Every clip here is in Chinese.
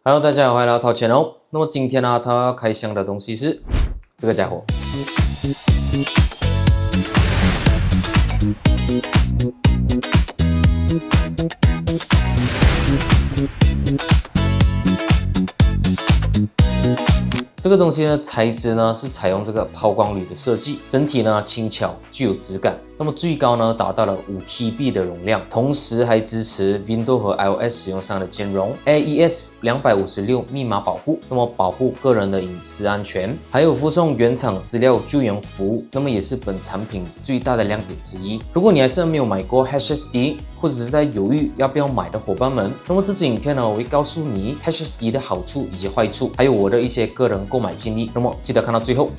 Hello， 大家好，歡迎來到陶錢哦。那麼今天呢，他要開箱的東西是這個家伙。這個東西呢，材質呢是採用這個拋光鋁的設計，整體呢輕巧，具有質感。那麼最高呢達到了5TB的容量，同時還支持 Windows 和 iOS 使用上的兼容 AES 256密碼保護，那麼保護個人的隱私安全，還有附送原廠資料救援服務，那麼也是本產品最大的亮點之一。如果你還是沒有買過 HSD， 或者是在猶豫要不要買的夥伴們，那麼這支影片呢，我會告訴你 HSD 的好處以及壞處，還有我的一些個人購買經歷，那麼記得看到最後。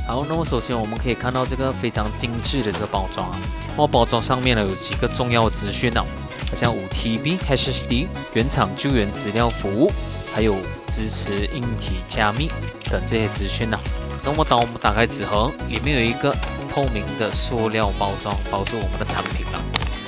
好，那麼首先我們可以看到這個非常精緻的這個包裝啊，那麼包装上面呢有幾個重要的資訊啊，像5TB HSD 原廠救援資料服務，還有支持硬體加密等這些資訊啊。那麼當我們打開紙盒，裡面有一個透明的塑料包裝包住我們的產品啊。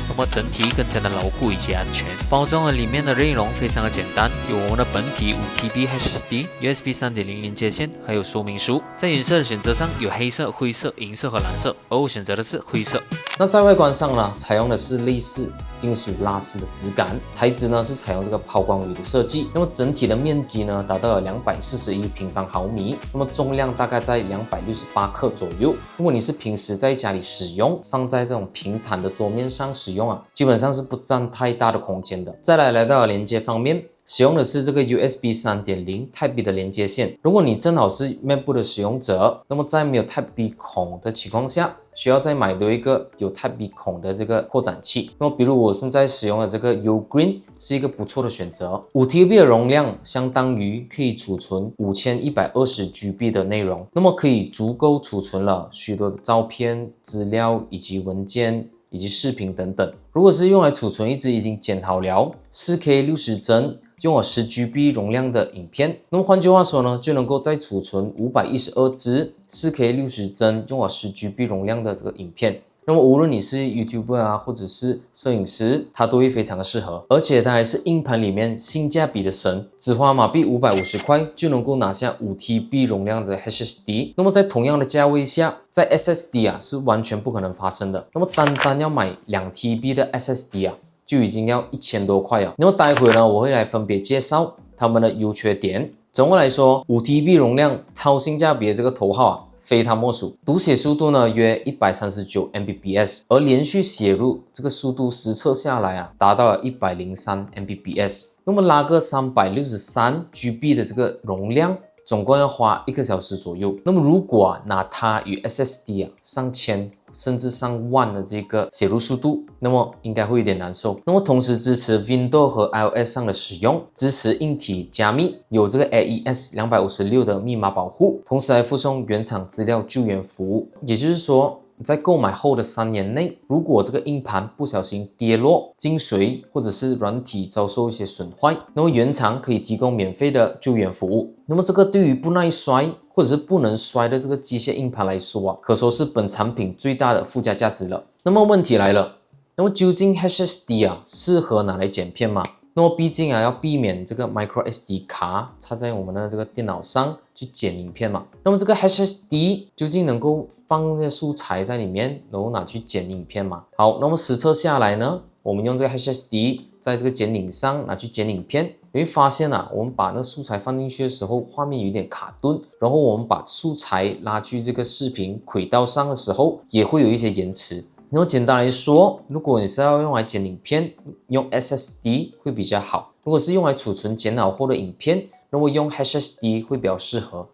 那麼整體更加的牢固以及安全。包装的裡面的內容非常的簡單，有我們的本體 5TB HSD USB 3.0 連接線，還有說明書。在顏色的選擇上有黑色、灰色、銀色和藍色，而我選擇的是灰色。那在外觀上呢，採用的是類似金屬拉絲的質感，材質呢是採用這個拋光鋁的設計。那麼整體的面積呢達到了241平方毫米，那麼重量大概在268克左右。如果你是平時在家裡使用，放在这種平坦的桌面上使用啊，基本上是不占太大的空间的。再来到了连接方面，使用的是这个 USB 3.0 Type B 的连接線。如果你正好是 MacBook 的使用者，那麼在沒有 Type B 孔的情況下，需要再買多一個有 Type B 孔的這個擴展器。那麼比如我現在使用的這個 Ugreen 是一個不錯的選擇。5TB 的容量相當於可以儲存5120GB 的內容，那麼可以足夠儲存了許多的照片、資料以及文件以及視頻等等。如果是用來儲存一支已經剪好了 4K 60幀用了10GB 容量的影片，那麼換句話說呢，就能夠再儲存512支 4K 60幀用了10GB 容量的這個影片。那麼無論你是 YouTuber 啊，或者是攝影師，它都會非常的適合。而且它還是硬盤裡面性價比的神，只花馬幣550塊就能夠拿下 5TB 容量的 HSD。那麼在同樣的價位下，在 SSD 啊是完全不可能發生的。那麼單要買2TB 的 SSD 啊，就已經要1000多塊了。那麼待會呢，我會來分別介紹它們的優缺點。總的來說，5TB 容量超性價比的這個頭號啊，非它莫屬。讀寫速度呢約139 Mbps， 而連續寫入這個速度實測下來啊，達到了103 Mbps。那麼拉個363GB 的這個容量，總共要花1個小時左右。那麼如果啊拿它與 SSD 啊上千甚至上萬的這個寫入速度，那麼應該會有點難受。那麼同時支持 Windows 和 iOS 上的使用，支持硬體加密，有這個 AES 256的密碼保護，同時還附送原廠資料救援服務。也就是說，在購買後的3年內，如果這個硬盤不小心跌落、進水，或者是軟體遭受一些損壞，那麼原廠可以提供免費的救援服務。那麼這個對於不耐摔或者是不能摔的這個機械硬盤來說啊，可說是本產品最大的附加價值了。那麼問題來了，那麼究竟 HSD 啊適合拿來剪片嗎？那麼畢竟啊要避免這個 microSD 卡插在我們的這個電腦上去剪影片嘛。那麼這個 HSD 究竟能夠放那些素材在裡面，然後拿去剪影片嗎？好，那麼實測下來呢，我們用這個 HSD 在這個剪影上拿去剪影片，你會發現啊，我們把那素材放進去的時候，畫面有點卡頓，然後我們把素材拉去這個視頻軌道上的時候，也會有一些延遲。然後簡單來說，如果你是要用來剪影片，用 SSD 會比較好；如果是用來儲存剪好後的影片，那麼用 HSD 會比較適合。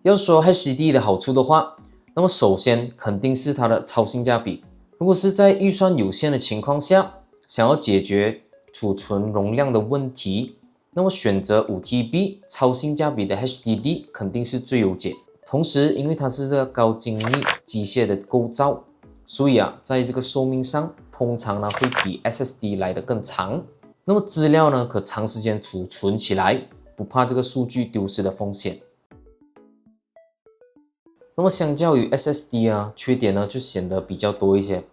要說 HSD 的好處的話，那麼首先肯定是它的超性價比。如果是在預算有限的情況下，想要解決儲存容量的問題，那麼選擇 5TB 超性價比的 HDD 肯定是最優解。同時，因為它是這個高精密機械的構造，所以啊，在這個壽命上，通常呢會比 SSD 來得更長。那麼資料呢，可長時間儲存起來，不怕這個數據丟失的風險。那麼相較於 SSD 啊，缺點呢就顯得比較多一些。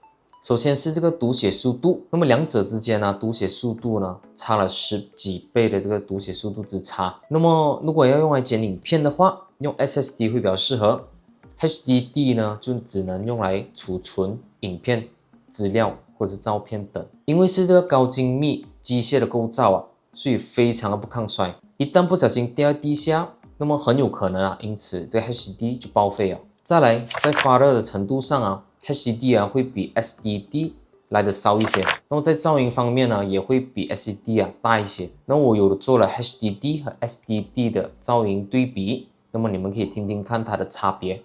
首先是这個讀寫速度，那麼兩者之間呢，讀寫速度呢差了10幾倍的這個讀寫速度之差。那麼如果要用來剪影片的話，用 SSD 會比較適合。HDD 呢就只能用來儲存影片、資料或者是照片等。因為是這個高精密機械的構造啊，所以非常的不抗摔。一旦不小心掉在地下，那麼很有可能啊，因此這個 HDD 就報廢了。再來，在發熱的程度上啊，HDD 啊会比 SSD 來的燒一些。那麼在噪音方面呢，也會比 SSD 啊大一些。那我有做了 HDD 和 SSD 的噪音對比，那麼你們可以聽聽看它的差別。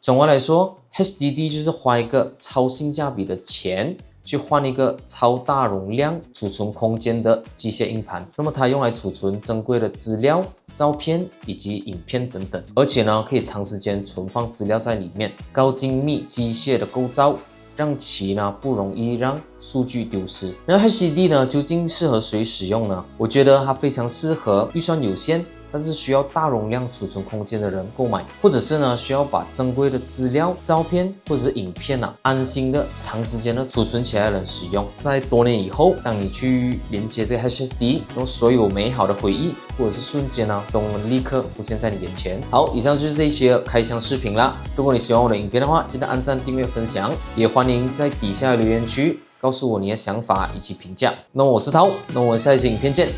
總的來說 ，HDD 就是花一個超性價比的錢去換一個超大容量儲存空間的機械硬盤。那麼它用來儲存珍貴的資料、照片以及影片等等，而且呢可以長時間存放資料在裡面。高精密機械的構造讓其呢不容易讓數據丟失。那 HDD 呢究竟適合誰使用呢？我覺得它非常適合預算有限，但是需要大容量儲存空間的人購買，或者是呢需要把珍貴的資料、照片或者是影片安心的長時間的儲存起來的人使用。在多年以後，當你去連接這個 HDD， 然後所有美好的回憶或者是瞬間都能立刻浮現在你眼前。好，以上就是這些開箱視頻啦。如果你喜歡我的影片的話，記得按讚、訂閱、分享，也歡迎在底下留言區告訴我你的想法以及評價。那我是濤，那我們下一期影片見。